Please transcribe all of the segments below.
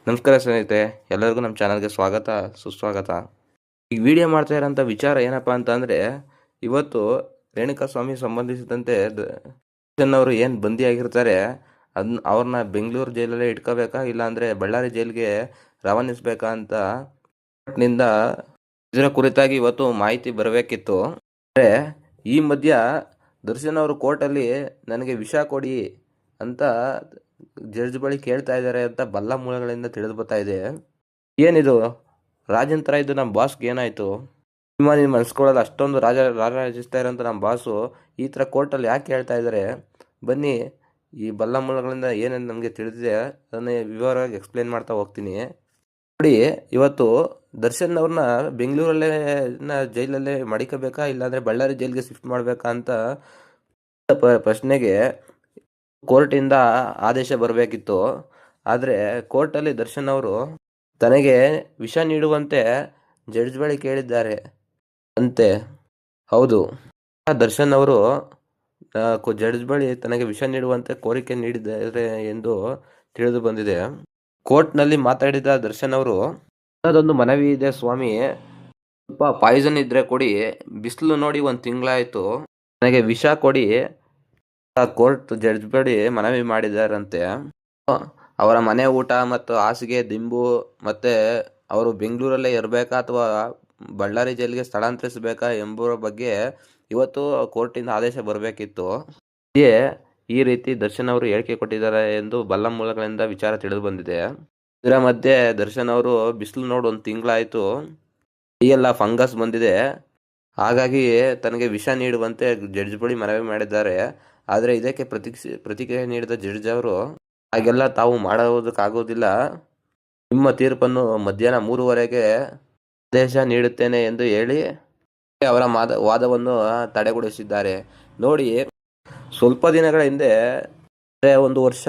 ನಮಸ್ಕಾರ ಸ್ನೇಹಿತರೆ, ಎಲ್ಲರಿಗೂ ನಮ್ಮ ಚಾನಲ್ಗೆ ಸ್ವಾಗತ ಸುಸ್ವಾಗತ. ಈಗ ವಿಡಿಯೋ ಮಾಡ್ತಾ ಇರೋಂಥ ವಿಚಾರ ಏನಪ್ಪ ಅಂತಂದರೆ, ಇವತ್ತು ರೇಣುಕಾಸ್ವಾಮಿ ಸಂಬಂಧಿಸಿದಂತೆ ದರ್ಶನ್ ಅವರು ಏನು ಬಂದಿಯಾಗಿರ್ತಾರೆ ಅವ್ರನ್ನ ಬೆಂಗಳೂರು ಜೈಲಲ್ಲೇ ಇಟ್ಕೋಬೇಕಾ ಇಲ್ಲಾಂದರೆ ಬಳ್ಳಾರಿ ಜೈಲಿಗೆ ರವಾನಿಸಬೇಕಾ ಅಂತ ನಿಂದ ಇದರ ಕುರಿತಾಗಿ ಇವತ್ತು ಮಾಹಿತಿ ಬರಬೇಕಿತ್ತು. ಅಂದರೆ ಈ ಮಧ್ಯ ದರ್ಶನ್ ಅವರು ಕೋರ್ಟಲ್ಲಿ ನನಗೆ ವಿಷ ಕೊಡಿ ಅಂತ ಜಡ್ಜ್ ಬಳಿ ಕೇಳ್ತಾ ಇದ್ದಾರೆ ಅಂತ ಬಲ್ಲ ಮೂಲಗಳಿಂದ ತಿಳಿದು ಬರ್ತಾ ಇದೆ. ಏನಿದು ರಾಜಂತ್ರ ಇದು? ನಮ್ಮ ಬಾಸ್ಗೆ ಏನಾಯಿತು? ನಿಮ್ಮ ಮನಸ್ಕೊಳ್ಳೋದು ಅಷ್ಟೊಂದು ರಾರಾಜಿಸ್ತಾ ಇರೋಂಥ ನಮ್ಮ ಬಾಸು ಈ ಥರ ಕೋರ್ಟಲ್ಲಿ ಯಾಕೆ ಹೇಳ್ತಾ ಇದ್ದಾರೆ? ಬನ್ನಿ, ಈ ಬಲ್ಲ ಮೂಲಗಳಿಂದ ಏನೇನು ನಮಗೆ ತಿಳಿದಿದೆ ಅದನ್ನು ವಿವರವಾಗಿ ಎಕ್ಸ್ಪ್ಲೇನ್ ಮಾಡ್ತಾ ಹೋಗ್ತೀನಿ. ನೋಡಿ, ಇವತ್ತು ದರ್ಶನ್ ಅವ್ರನ್ನ ಬೆಂಗಳೂರಲ್ಲೇ ಜೈಲಲ್ಲೇ ಮಡಿಕಬೇಕಾ ಇಲ್ಲಾಂದರೆ ಬಳ್ಳಾರಿ ಜೈಲಿಗೆ ಶಿಫ್ಟ್ ಮಾಡಬೇಕಾ ಅಂತ ಪ್ರಶ್ನೆಗೆ ಕೋರ್ಟಿಂದ ಆದೇಶ ಬರಬೇಕಿತ್ತು. ಆದರೆ ಕೋರ್ಟಲ್ಲಿ ದರ್ಶನ್ ಅವರು ತನಗೆ ವಿಷ ನೀಡುವಂತೆ ಜಡ್ಜ್ ಬಳಿ ಕೇಳಿದ್ದಾರೆ ಅಂತೆ. ಹೌದು, ದರ್ಶನ್ ಅವರು ಜಡ್ಜ್ ಬಳಿ ತನಗೆ ವಿಷ ನೀಡುವಂತೆ ಕೋರಿಕೆ ನೀಡಿದ್ದಾರೆ ಎಂದು ತಿಳಿದು ಬಂದಿದೆ. ಕೋರ್ಟ್ನಲ್ಲಿ ಮಾತಾಡಿದ ದರ್ಶನ್ ಅವರು, ಅದೊಂದು ಮನವಿ ಇದೆ ಸ್ವಾಮಿ, ಸ್ವಲ್ಪ ಪಾಯ್ಸನ್ ಇದ್ರೆ ಕೊಡಿ, ಬಿಸಿಲು ನೋಡಿ 1 ತಿಂಗಳಾಯಿತು, ನನಗೆ ವಿಷ ಕೊಡಿ ಕೋರ್ಟ್ ಜಡ್ಜ್ ಬಳಿ ಮನವಿ ಮಾಡಿದಾರಂತೆ. ಅವರ ಮನೆ ಊಟ ಮತ್ತು ಹಾಸಿಗೆ ದಿಂಬು ಮತ್ತೆ ಅವರು ಬೆಂಗಳೂರಲ್ಲೇ ಇರಬೇಕಾ ಅಥವಾ ಬಳ್ಳಾರಿ ಜೈಲಿಗೆ ಸ್ಥಳಾಂತರಿಸಬೇಕಾ ಎಂಬುದರ ಬಗ್ಗೆ ಇವತ್ತು ಕೋರ್ಟಿಂದ ಆದೇಶ ಬರಬೇಕಿತ್ತು. ಈ ರೀತಿ ದರ್ಶನ್ ಅವರು ಹೇಳಿಕೆ ಕೊಟ್ಟಿದ್ದಾರೆ ಎಂದು ಬಲ್ಲ ಮೂಲಗಳಿಂದ ವಿಚಾರ ತಿಳಿದು ಬಂದಿದೆ. ಇದರ ಮಧ್ಯೆ ದರ್ಶನ್ ಅವರು ಬಿಸಿಲು ನೋಡಿ 1 ತಿಂಗಳಾಯಿತು, ಕೈಯೆಲ್ಲ ಫಂಗಸ್ ಬಂದಿದೆ, ಹಾಗಾಗಿ ತನಗೆ ವಿಷ ನೀಡುವಂತೆ ಜಡ್ಜ್ ಬಳಿ ಮನವಿ ಮಾಡಿದ್ದಾರೆ. ಆದರೆ ಇದಕ್ಕೆ ಪ್ರತಿಕ್ರಿಯೆ ನೀಡಿದ ಜಡ್ಜ್ ಅವರು, ಹಾಗೆಲ್ಲ ತಾವು ಮಾಡೋದಕ್ಕಾಗೋದಿಲ್ಲ, ನಿಮ್ಮ ತೀರ್ಪನ್ನು ಮಧ್ಯಾಹ್ನ 3:15ಕ್ಕೆ ಆದೇಶ ನೀಡುತ್ತೇನೆ ಎಂದು ಹೇಳಿ ಅವರ ವಾದವನ್ನು ತಡೆಗೊಳಿಸಿದ್ದಾರೆ. ನೋಡಿ, ಸ್ವಲ್ಪ ದಿನಗಳ ಹಿಂದೆ 1 ವರ್ಷ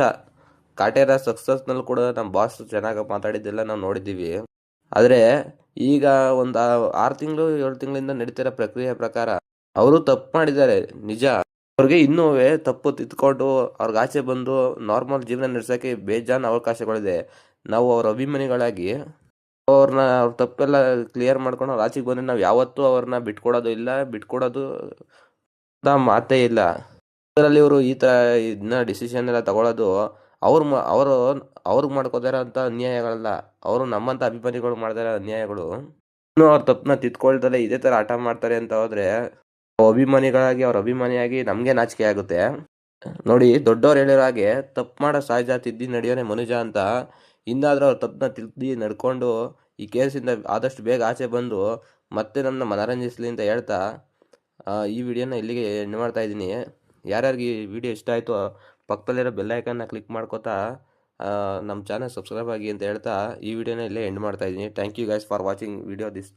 ಕಾಟೇರ ಸಕ್ಸಸ್ನಲ್ಲಿ ಕೂಡ ನಮ್ಮ ಬಾಸ್ ಚೆನ್ನಾಗಿ ಮಾತಾಡಿದ್ದೆಲ್ಲ ನಾವು ನೋಡಿದ್ದೀವಿ. ಆದರೆ ಈಗ ಒಂದು 6 ತಿಂಗಳು 7 ತಿಂಗಳಿಂದ ನಡೀತಿರೋ ಪ್ರಕ್ರಿಯೆ ಪ್ರಕಾರ ಅವರು ತಪ್ಪು ಮಾಡಿದ್ದಾರೆ ನಿಜ. ಅವ್ರಿಗೆ ಇನ್ನೂ ತಪ್ಪು ತಿದ್ಕೊಂಡು ಅವ್ರಿಗೆ ಆಚೆ ಬಂದು ನಾರ್ಮಲ್ ಜೀವನ ನಡೆಸೋಕ್ಕೆ ಬೇಜಾನ್ ಅವಕಾಶಗಳಿದೆ. ನಾವು ಅವ್ರ ಅಭಿಮಾನಿಗಳಾಗಿ ಅವ್ರ ತಪ್ಪೆಲ್ಲ ಕ್ಲಿಯರ್ ಮಾಡ್ಕೊಂಡು ಅವ್ರು ಆಚೆಗೆ ಬಂದರೆ ನಾವು ಯಾವತ್ತೂ ಅವ್ರನ್ನ ಬಿಟ್ಕೊಡೋದು ಅಂತ ಮಾತೇ ಇಲ್ಲ. ಅದರಲ್ಲಿ ಇವರು ಈ ಥರ ಇದನ್ನ ಡಿಸಿಷನ್ ಎಲ್ಲ ತಗೊಳ್ಳೋದು ಅವ್ರಿಗೆ ಮಾಡ್ಕೋತಾರೋ ಅಂತ ಅನ್ಯಾಯಗಳಲ್ಲ, ಅವರು ನಮ್ಮಂಥ ಅಭಿಮಾನಿಗಳು ಮಾಡ್ತಾರೋ ಅನ್ಯಾಯಗಳು. ಇನ್ನೂ ಅವ್ರ ತಪ್ಪನ್ನ ತಿದ್ಕೊಳ್ತಾರೆ ಇದೇ ಥರ ಆಟ ಮಾಡ್ತಾರೆ ಅಂತ ಹೋದರೆ ಅಭಿಮಾನಿಗಳಾಗಿ ಅವ್ರ ಅಭಿಮಾನಿಯಾಗಿ ನಮಗೆ ನಾಚಿಕೆ ಆಗುತ್ತೆ. ನೋಡಿ, ದೊಡ್ಡವ್ರು ಹೇಳಿರೋ ಹಾಗೆ ತಪ್ಪು ಮಾಡೋ ಸಹಜ, ತಿದ್ದಿ ನಡೆಯೋನೆ ಮನುಜ ಅಂತ. ಇನ್ನಾದರೂ ಅವ್ರ ತಪ್ಪನ್ನ ತಿದ್ದಿ ನಡ್ಕೊಂಡು ಈ ಕೇಸಿಂದ ಆದಷ್ಟು ಬೇಗ ಆಚೆ ಬಂದು ಮತ್ತೆ ನಮ್ಮನ್ನ ಮನರಂಜಿಸಲಿ ಅಂತ ಹೇಳ್ತಾ ಈ ವಿಡಿಯೋನ ಇಲ್ಲಿಗೆ ಎಂಡ್ ಮಾಡ್ತಾ ಇದ್ದೀನಿ. ಯಾರ್ಯಾರಿಗೆ ಈ ವಿಡಿಯೋ ಇಷ್ಟ ಆಯಿತು ಪಕ್ಕದಲ್ಲಿರೋ ಬೆಲ್ ಐಕನ್ನ ಕ್ಲಿಕ್ ಮಾಡ್ಕೋತಾ ನಮ್ಮ ಚಾನಲ್ ಸಬ್ಸ್ಕ್ರೈಬ್ ಆಗಿ ಅಂತ ಹೇಳ್ತಾ ಈ ವಿಡಿಯೋನ ಇಲ್ಲೇ ಎಂಡ್ ಮಾಡ್ತಾ ಇದ್ದೀನಿ. Thank you guys for watching video this.